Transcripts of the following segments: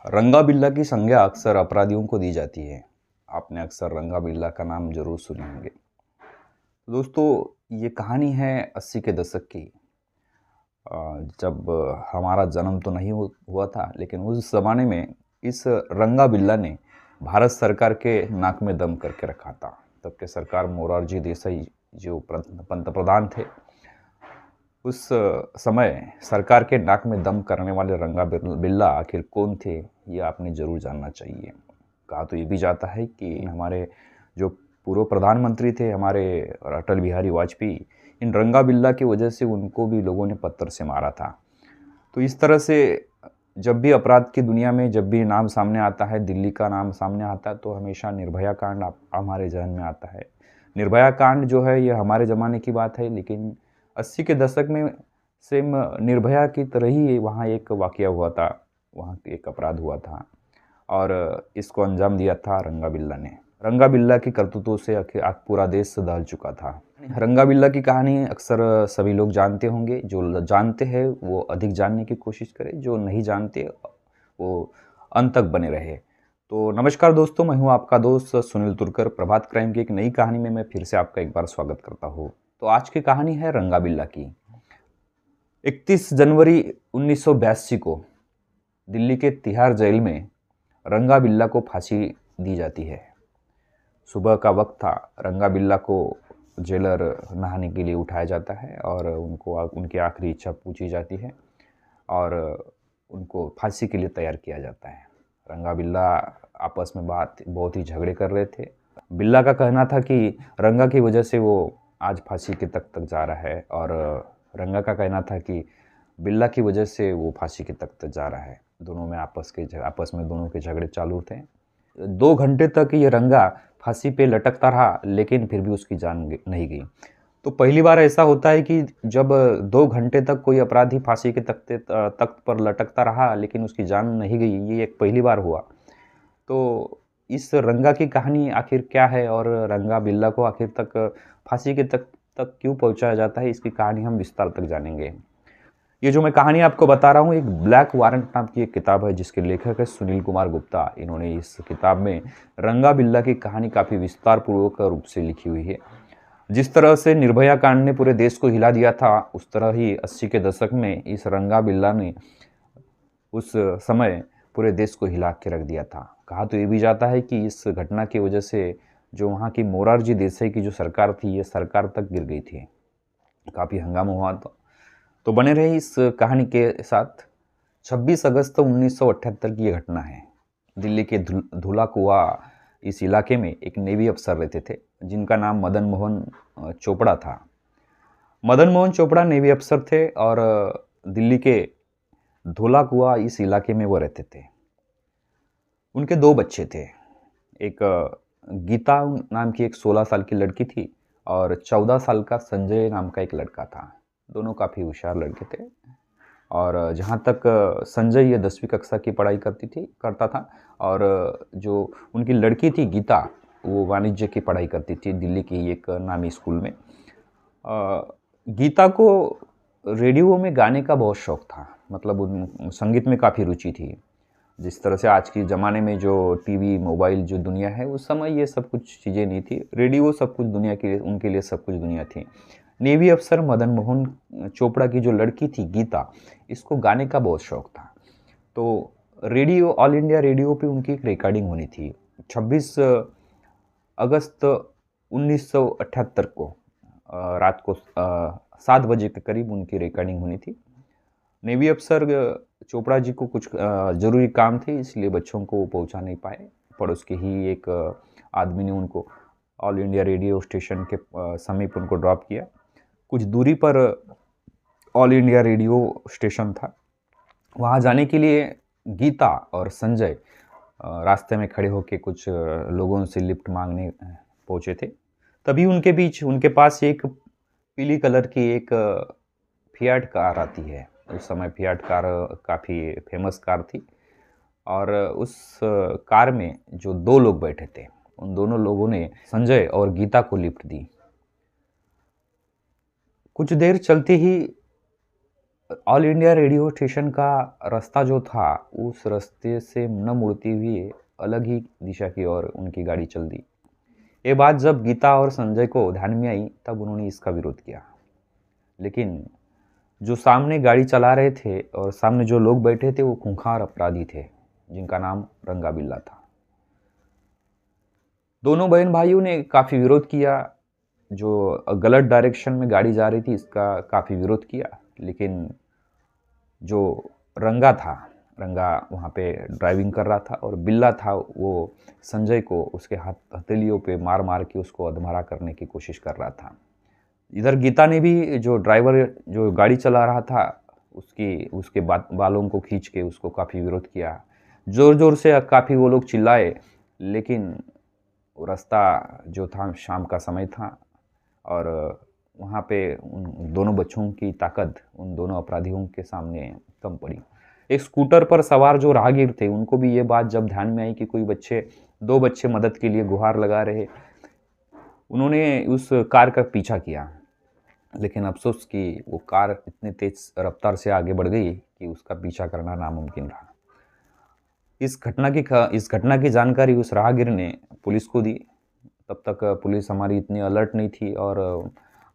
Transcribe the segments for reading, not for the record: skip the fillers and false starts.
रंगा बिल्ला की संज्ञा अक्सर अपराधियों को दी जाती है। आपने अक्सर रंगा बिल्ला का नाम जरूर सुने होंगे। दोस्तों, ये कहानी है 80 के दशक की। अ, जब हमारा जन्म तो नहीं हुआ था, लेकिन उस ज़माने में इस रंगा बिल्ला ने भारत सरकार के नाक में दम करके रखा था। तब के सरकार मोरारजी देसाई जो पंतप्रधान थे, उस समय सरकार के नाक में दम करने वाले रंगा बिल्ला आखिर कौन थे, ये आपने ज़रूर जानना चाहिए। कहा तो ये भी जाता है कि हमारे जो पूर्व प्रधानमंत्री थे हमारे अटल बिहारी वाजपेयी, इन रंगा बिल्ला की वजह से उनको भी लोगों ने पत्थर से मारा था। तो इस तरह से जब भी अपराध की दुनिया में जब भी नाम सामने आता है, दिल्ली का नाम सामने आता है, तो हमेशा निर्भया कांड हमारे जहन में आता है। निर्भया कांड जो है ये हमारे ज़माने की बात है, लेकिन 80 के दशक में सेम निर्भया की तरह ही वहाँ एक वाक़या हुआ था, वहाँ एक अपराध हुआ था और इसको अंजाम दिया था रंगा बिल्ला ने। रंगा बिल्ला की करतूतों से पूरा देश दहल चुका था। रंगा बिल्ला की कहानी अक्सर सभी लोग जानते होंगे। जो जानते हैं वो अधिक जानने की कोशिश करें, जो नहीं जानते वो अंत तक बने रहे। तो नमस्कार दोस्तों, मैं हूं आपका दोस्त सुनील तुर्कर। प्रभात क्राइम की एक नई कहानी में मैं फिर से आपका एक बार स्वागत करता हूं। तो आज की कहानी है रंगा बिल्ला की। 31 जनवरी 1982 को दिल्ली के तिहाड़ जेल में रंगा बिल्ला को फांसी दी जाती है। सुबह का वक्त था। रंगा बिल्ला को जेलर नहाने के लिए उठाया जाता है और उनकी आखिरी इच्छा पूछी जाती है और उनको फांसी के लिए तैयार किया जाता है। रंगा बिल्ला आपस में बहुत ही झगड़े कर रहे थे। बिल्ला का कहना था कि रंगा की वजह से वो आज फांसी के तक जा रहा है और रंगा का कहना था कि बिल्ला की वजह से वो फांसी के तक जा रहा है। दोनों में आपस में दोनों के झगड़े चालू थे। 2 घंटे तक ये रंगा फांसी पे लटकता रहा, लेकिन फिर भी उसकी जान नहीं गई। तो पहली बार ऐसा होता है कि जब 2 घंटे तक कोई अपराधी फांसी के तख्त पर लटकता रहा लेकिन उसकी जान नहीं गई, ये एक पहली बार हुआ। तो इस रंगा की कहानी आखिर क्या है और रंगा बिल्ला को आखिर तक फांसी के तक क्यों पहुंचाया जाता है, इसकी कहानी हम विस्तार तक जानेंगे। ये जो मैं कहानी आपको बता रहा हूँ, एक ब्लैक वारंट नाम की एक किताब है जिसके लेखक है सुनील कुमार गुप्ता। इन्होंने इस किताब में रंगा बिल्ला की कहानी काफ़ी विस्तार पूर्वक रूप से लिखी हुई है। जिस तरह से निर्भया कांड ने पूरे देश को हिला दिया था, उस तरह ही 80 के दशक में इस रंगा बिल्ला ने उस समय पूरे देश को हिला के रख दिया था। कहा तो ये भी जाता है कि इस घटना की वजह से जो वहाँ की मोरारजी देसाई की जो सरकार थी, ये सरकार तक गिर गई थी। काफ़ी हंगामा हुआ था। तो बने रहे इस कहानी के साथ। 26 अगस्त 1978 की ये घटना है। दिल्ली के धुला कुआ इस इलाके में एक नेवी अफसर रहते थे जिनका नाम मदन मोहन चोपड़ा था। मदन मोहन चोपड़ा नेवी अफसर थे और दिल्ली के धुला कुआ इस इलाके में वो रहते थे। उनके 2 बच्चे थे। एक गीता नाम की एक 16 साल की लड़की थी और 14 साल का संजय नाम का एक लड़का था। दोनों काफ़ी होशियार लड़के थे और जहाँ तक संजय ये 10वीं कक्षा की पढ़ाई करता था और जो उनकी लड़की थी गीता, वो वाणिज्य की पढ़ाई करती थी दिल्ली की एक नामी स्कूल में। गीता को रेडियो में गाने का बहुत शौक़ था, मतलब उन संगीत में काफ़ी रुचि थी। जिस तरह से आज के ज़माने में जो टीवी मोबाइल जो दुनिया है, उस समय ये सब कुछ चीज़ें नहीं थी। रेडियो सब कुछ दुनिया के लिए, उनके लिए सब कुछ दुनिया थी। नेवी अफसर मदन मोहन चोपड़ा की जो लड़की थी गीता, इसको गाने का बहुत शौक़ था। तो रेडियो, ऑल इंडिया रेडियो पे उनकी एक रिकॉर्डिंग होनी थी। 26 अगस्त 1978 को रात को 7 बजे के करीब उनकी रिकॉर्डिंग होनी थी। नेवी अफसर चोपड़ा जी को कुछ ज़रूरी काम थे, इसलिए बच्चों को पहुंचा नहीं पाए। पड़ोस के ही एक आदमी ने उनको ऑल इंडिया रेडियो स्टेशन के समीप उनको ड्रॉप किया। कुछ दूरी पर ऑल इंडिया रेडियो स्टेशन था। वहाँ जाने के लिए गीता और संजय रास्ते में खड़े होकर कुछ लोगों से लिफ्ट मांगने पहुँचे थे। तभी उनके पास एक पीली कलर की एक फियाट कार आती है। उस समय फियाट कार काफ़ी फेमस कार थी और उस कार में जो 2 लोग बैठे थे, उन दोनों लोगों ने संजय और गीता को लिफ्ट दी। कुछ देर चलते ही ऑल इंडिया रेडियो स्टेशन का रास्ता जो था, उस रास्ते से न मुड़ती हुई अलग ही दिशा की ओर उनकी गाड़ी चल दी। ये बात जब गीता और संजय को ध्यान में आई, तब उन्होंने इसका विरोध किया। लेकिन जो सामने गाड़ी चला रहे थे और सामने जो लोग बैठे थे, वो खूंखार अपराधी थे, जिनका नाम रंगा बिल्ला था। दोनों बहन भाइयों ने काफ़ी विरोध किया। जो गलत डायरेक्शन में गाड़ी जा रही थी, इसका काफ़ी विरोध किया। लेकिन जो रंगा था, रंगा वहाँ पे ड्राइविंग कर रहा था, और बिल्ला था, वो संजय को उसके हथेलियों पे मार मार के उसको अधमरा करने की कोशिश कर रहा था। इधर गीता ने भी, जो ड्राइवर जो गाड़ी चला रहा था, उसके बालों को खींच के उसको काफ़ी विरोध किया। ज़ोर ज़ोर से काफ़ी वो लोग चिल्लाए, लेकिन वो रास्ता जो था, शाम का समय था, और वहाँ पे उन दोनों बच्चों की ताकत उन दोनों अपराधियों के सामने कम पड़ी। एक स्कूटर पर सवार जो राहगीर थे, उनको भी ये बात जब ध्यान में आई कि दो बच्चे मदद के लिए गुहार लगा रहे, उन्होंने उस कार का पीछा किया। लेकिन अफसोस कि वो कार इतनी तेज रफ्तार से आगे बढ़ गई कि उसका पीछा करना नामुमकिन रहा। इस घटना की जानकारी उस राहगीर ने पुलिस को दी। तब तक पुलिस हमारी इतनी अलर्ट नहीं थी, और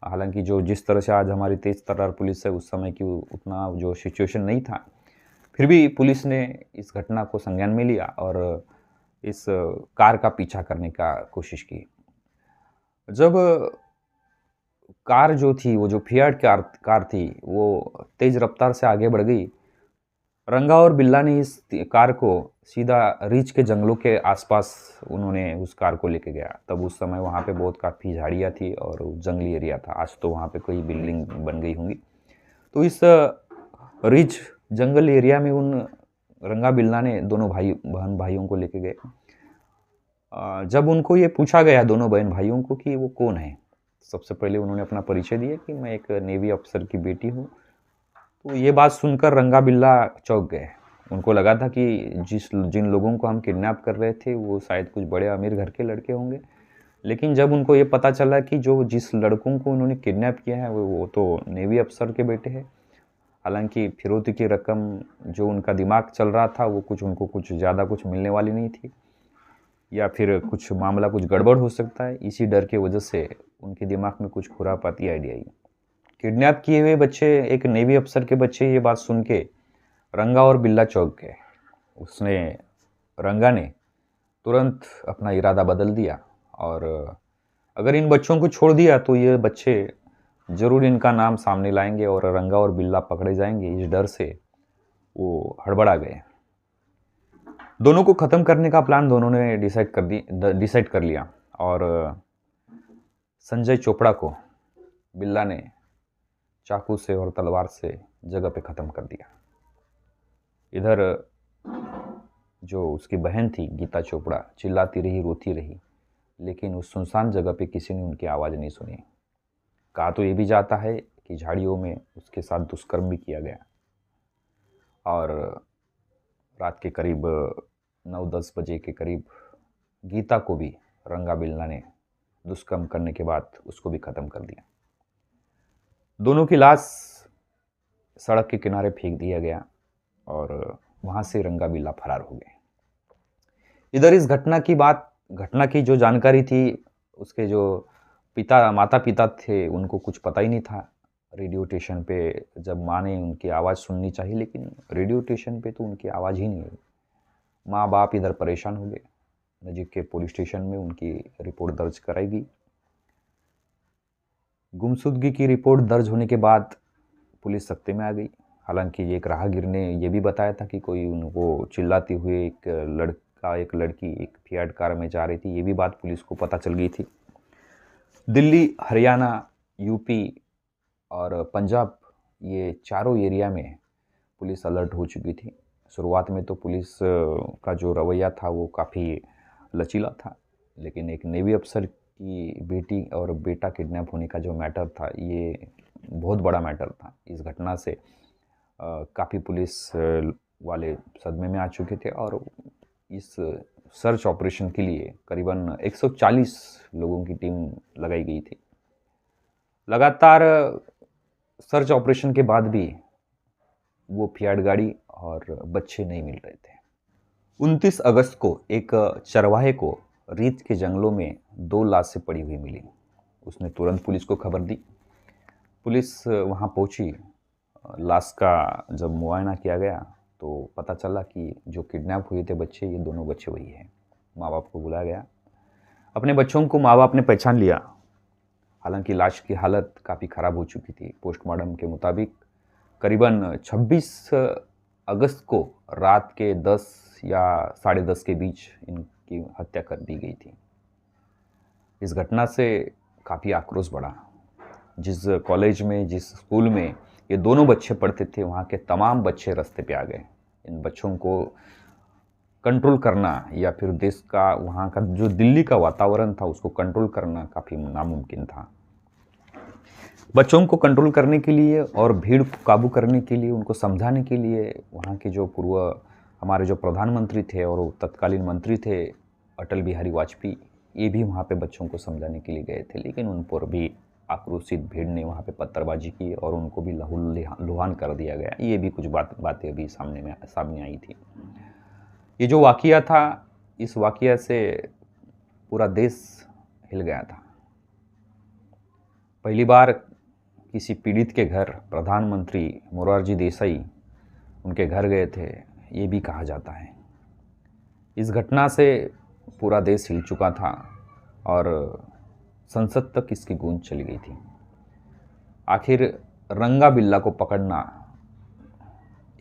हालांकि जिस तरह से आज हमारी तेज तर्रार पुलिस है, उस समय की उतना जो सिचुएशन नहीं था। फिर भी पुलिस ने इस घटना को संज्ञान में लिया और इस कार का पीछा करने का कोशिश की। जब कार जो थी, वो जो फियाट कार थी, वो तेज रफ्तार से आगे बढ़ गई। रंगा और बिल्ला ने इस कार को सीधा रीछ के जंगलों के आसपास उन्होंने उस कार को लेके गया। तब उस समय वहाँ पे बहुत काफ़ी झाड़ियाँ थी और जंगली एरिया था। आज तो वहाँ पे कोई बिल्डिंग बन गई होंगी। तो इस रीछ जंगल एरिया में उन रंगा बिल्ला ने दोनों बहन भाइयों को लेके गए। जब उनको ये पूछा गया, दोनों बहन भाइयों को, कि वो कौन है, सबसे पहले उन्होंने अपना परिचय दिया कि मैं एक नेवी अफसर की बेटी हूँ। तो ये बात सुनकर रंगा बिल्ला चौंक गए। उनको लगा था कि जिन लोगों को हम किडनैप कर रहे थे, वो शायद कुछ बड़े अमीर घर के लड़के होंगे। लेकिन जब उनको ये पता चला कि जिस लड़कों को उन्होंने किडनैप किया है, वो तो नेवी अफसर के बेटे हैं। हालांकि फिरौती की रकम जो उनका दिमाग चल रहा था, वो उनको कुछ ज़्यादा कुछ मिलने वाली नहीं थी, या फिर कुछ मामला कुछ गड़बड़ हो सकता है। इसी डर के वजह से उनके दिमाग में कुछ खुरापाती आइडिया आई। किडनैप किए हुए बच्चे, एक नेवी अफसर के बच्चे, ये बात सुन के रंगा और बिल्ला चौंक गए। रंगा ने तुरंत अपना इरादा बदल दिया, और अगर इन बच्चों को छोड़ दिया तो ये बच्चे ज़रूर इनका नाम सामने लाएंगे और रंगा और बिल्ला पकड़े जाएंगे। इस डर से वो हड़बड़ा गए। दोनों को ख़त्म करने का प्लान दोनों ने डिसाइड कर लिया, और संजय चोपड़ा को बिल्ला ने चाकू से और तलवार से जगह पे ख़त्म कर दिया। इधर जो उसकी बहन थी गीता चोपड़ा, चिल्लाती रही, रोती रही, लेकिन उस सुनसान जगह पे किसी ने उनकी आवाज़ नहीं सुनी। कहा तो ये भी जाता है कि झाड़ियों में उसके साथ दुष्कर्म भी किया गया, और रात के करीब 9-10 बजे के करीब गीता को भी रंगा बिल्ला ने दुष्कर्म करने के बाद उसको भी ख़त्म कर दिया। दोनों की लाश सड़क के किनारे फेंक दिया गया, और वहाँ से रंगा बिल्ला फरार हो गए। इधर इस घटना की जो जानकारी थी, उसके जो माता पिता थे, उनको कुछ पता ही नहीं था। रेडियो स्टेशन पे जब माँ ने उनकी आवाज़ सुननी चाहिए, लेकिन रेडियो स्टेशन पे तो उनकी आवाज़ ही नहीं आई। माँ बाप इधर परेशान हो गए। नज़दीक के पुलिस स्टेशन में उनकी रिपोर्ट दर्ज कराई गई। गुमशुदगी की रिपोर्ट दर्ज होने के बाद पुलिस सख्ते में आ गई। हालांकि एक राहगीर ने यह भी बताया था कि कोई उनको चिल्लाती हुई एक लड़की एक फियाट कार में जा रही थी। ये भी बात पुलिस को पता चल गई थी। दिल्ली, हरियाणा, यूपी और पंजाब, ये चारों एरिया में पुलिस अलर्ट हो चुकी थी। शुरुआत में तो पुलिस का जो रवैया था वो काफ़ी लचीला था, लेकिन एक नेवी अफसर की बेटी और बेटा किडनैप होने का जो मैटर था, ये बहुत बड़ा मैटर था। इस घटना से काफ़ी पुलिस वाले सदमे में आ चुके थे, और इस सर्च ऑपरेशन के लिए करीबन 140 लोगों की टीम लगाई गई थी। लगातार सर्च ऑपरेशन के बाद भी वो फियाट गाड़ी और बच्चे नहीं मिल रहे थे। 29 अगस्त को एक चरवाहे को रीत के जंगलों में 2 लाशें पड़ी हुई मिली। उसने तुरंत पुलिस को खबर दी। पुलिस वहाँ पहुँची। लाश का जब मुआयना किया गया तो पता चला कि जो किडनैप हुए थे बच्चे, ये दोनों बच्चे वही हैं। माँ बाप को बुलाया गया। अपने बच्चों को माँ बाप ने पहचान लिया। हालांकि लाश की हालत काफ़ी ख़राब हो चुकी थी। पोस्टमार्टम के मुताबिक करीबन 26 अगस्त को रात के 10 या 10:30 के बीच इनकी हत्या कर दी गई थी। इस घटना से काफ़ी आक्रोश बढ़ा। जिस कॉलेज में, जिस स्कूल में ये दोनों बच्चे पढ़ते थे, वहाँ के तमाम बच्चे रास्ते पे आ गए। इन बच्चों को कंट्रोल करना या फिर देश का, वहाँ का जो दिल्ली का वातावरण था, उसको कंट्रोल करना काफ़ी नामुमकिन था। बच्चों को कंट्रोल करने के लिए और भीड़ को काबू करने के लिए, उनको समझाने के लिए वहाँ के जो हमारे जो प्रधानमंत्री थे और तत्कालीन मंत्री थे अटल बिहारी वाजपेयी, ये भी वहाँ पे बच्चों को समझाने के लिए गए थे। लेकिन उन पर भी आक्रोशित भीड़ ने वहाँ पे पत्थरबाजी की और उनको भी लहूलुहान कर दिया गया। ये भी कुछ बातें अभी सामने आई थी। ये जो वाक़या था, इस वाक़या से पूरा देश हिल गया था। पहली बार किसी पीड़ित के घर प्रधानमंत्री मोरारजी देसाई उनके घर गए थे, ये भी कहा जाता है। इस घटना से पूरा देश हिल चुका था और संसद तक इसकी गूंज चली गई थी। आखिर रंगा बिल्ला को पकड़ना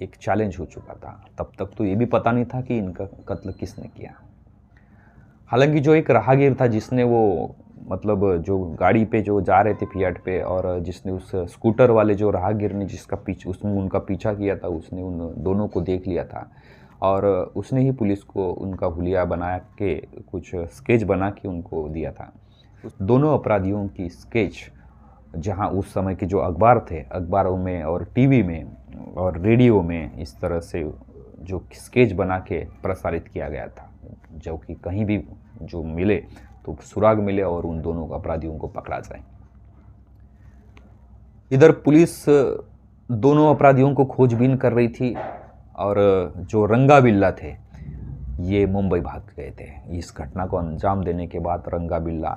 एक चैलेंज हो चुका था। तब तक तो ये भी पता नहीं था कि इनका कत्ल किसने किया। हालांकि जो एक राहगीर था, जिसने वो मतलब जो गाड़ी पे जो जा रहे थे फियाट पे, और जिसने उस स्कूटर वाले जो राहगीर ने उसने उनका पीछा किया था, उसने उन दोनों को देख लिया था और उसने ही पुलिस को उनका हुलिया बना के, कुछ स्केच बना के उनको दिया था। उस दोनों अपराधियों की स्केच जहां उस समय के जो अखबार थे, अखबारों में और टीवी में और रेडियो में इस तरह से जो स्केच बना के प्रसारित किया गया था, जो कि कहीं भी जो मिले तो सुराग मिले और उन दोनों अपराधियों को पकड़ा जाए। इधर पुलिस दोनों अपराधियों को खोजबीन कर रही थी और जो रंगा बिल्ला थे ये मुंबई भाग गए थे। इस घटना को अंजाम देने के बाद रंगा बिल्ला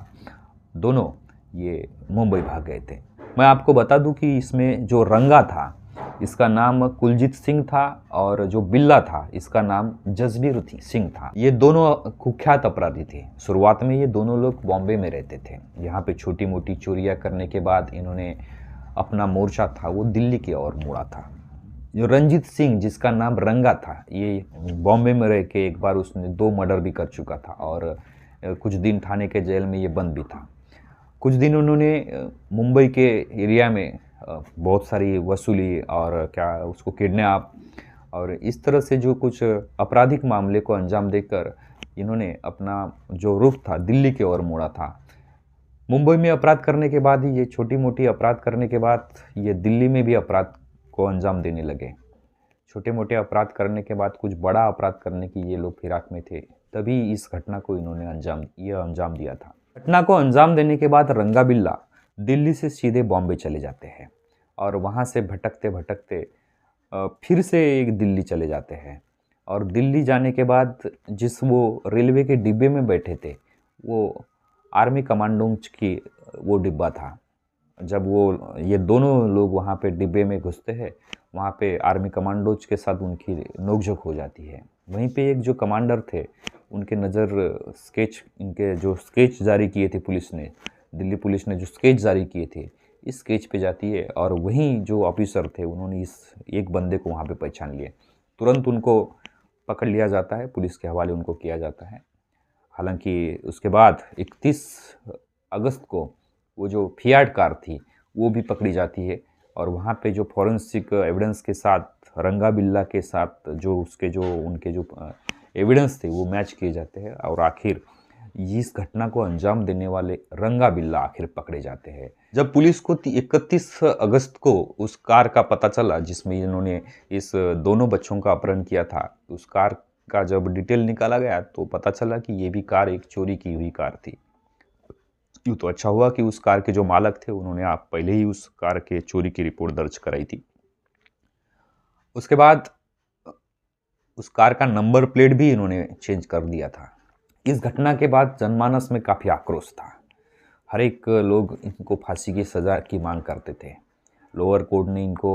दोनों ये मुंबई भाग गए थे। मैं आपको बता दूं कि इसमें जो रंगा था, इसका नाम कुलजीत सिंह था और जो बिल्ला था, इसका नाम जसबीर सिंह था। ये दोनों कुख्यात अपराधी थे। शुरुआत में ये दोनों लोग बॉम्बे में रहते थे। यहाँ पे छोटी मोटी चोरियां करने के बाद इन्होंने अपना मोर्चा था वो दिल्ली की ओर मोड़ा था। जो रंजीत सिंह, जिसका नाम रंगा था, ये बॉम्बे में रह के एक बार उसने 2 मर्डर भी कर चुका था और कुछ दिन थाने के जेल में ये बंद भी था। कुछ दिन उन्होंने मुंबई के एरिया में बहुत सारी वसूली और क्या उसको किडनैप और इस तरह से जो कुछ आपराधिक मामले को अंजाम देकर इन्होंने अपना जो रुख था दिल्ली की ओर मोड़ा था। मुंबई में अपराध करने के बाद ही, ये छोटी मोटी अपराध करने के बाद ये दिल्ली में भी अपराध को अंजाम देने लगे। छोटे मोटे अपराध करने के बाद कुछ बड़ा अपराध करने की ये लोग फिराक में थे, तभी इस घटना को इन्होंने अंजाम दिया था। घटना को अंजाम देने के बाद रंगा बिल्ला दिल्ली से सीधे बॉम्बे चले जाते हैं और वहाँ से भटकते भटकते फिर से एक दिल्ली चले जाते हैं। और दिल्ली जाने के बाद जिस वो रेलवे के डिब्बे में बैठे थे, वो आर्मी कमांडोज की वो डिब्बा था। जब वो ये दोनों लोग वहाँ पे डिब्बे में घुसते हैं, वहाँ पे आर्मी कमांडोज के साथ उनकी नोकझोंक हो जाती है। वहीं पे एक जो कमांडर थे, उनके इनके जो स्केच जारी किए थे पुलिस ने, दिल्ली पुलिस ने जो स्केच जारी किए थे, इस स्केच पे जाती है और वहीं जो ऑफिसर थे उन्होंने इस एक बंदे को वहाँ पे पहचान लिया। तुरंत उनको पकड़ लिया जाता है, पुलिस के हवाले उनको किया जाता है। हालांकि उसके बाद 31 अगस्त को वो जो फियाट कार थी वो भी पकड़ी जाती है और वहाँ पे जो फॉरेंसिक एविडेंस के साथ रंगा बिल्ला के साथ उनके जो एविडेंस थे वो मैच किए जाते हैं और आखिर इस घटना को अंजाम देने वाले रंगा बिल्ला आखिर पकड़े जाते हैं। जब पुलिस को 31 अगस्त को उस कार का पता चला जिसमें इन्होंने इस दोनों बच्चों का अपहरण किया था, उस कार का जब डिटेल निकाला गया तो पता चला कि ये भी कार एक चोरी की हुई कार थी। यूँ तो अच्छा हुआ कि उस कार के जो मालक थे उन्होंने आप पहले ही उस कार के चोरी की रिपोर्ट दर्ज कराई थी। उसके बाद उस कार का नंबर प्लेट भी इन्होंने चेंज कर दिया था। इस घटना के बाद जनमानस में काफ़ी आक्रोश था। हर एक लोग इनको फांसी की सज़ा की मांग करते थे। लोअर कोर्ट ने इनको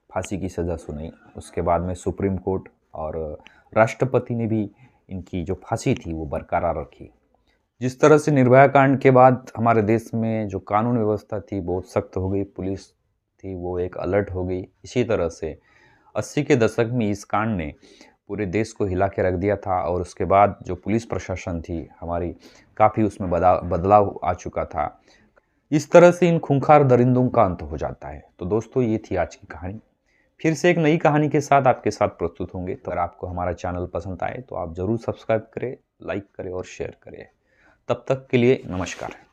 फांसी की सज़ा सुनाई। उसके बाद में सुप्रीम कोर्ट और राष्ट्रपति ने भी इनकी जो फांसी थी वो बरकरार रखी। जिस तरह से निर्भया कांड के बाद हमारे देश में जो कानून व्यवस्था थी बहुत सख्त हो गई, पुलिस थी वो एक अलर्ट हो गई। इसी तरह से 80 के दशक में इस कांड ने पूरे देश को हिला के रख दिया था और उसके बाद जो पुलिस प्रशासन थी हमारी, काफ़ी उसमें बदलाव आ चुका था। इस तरह से इन खूंखार दरिंदों का अंत हो जाता है। तो दोस्तों, ये थी आज की कहानी। फिर से एक नई कहानी के साथ आपके साथ प्रस्तुत होंगे। तो अगर आपको हमारा चैनल पसंद आए तो आप ज़रूर सब्सक्राइब करें, लाइक करें और शेयर करें। तब तक के लिए नमस्कार।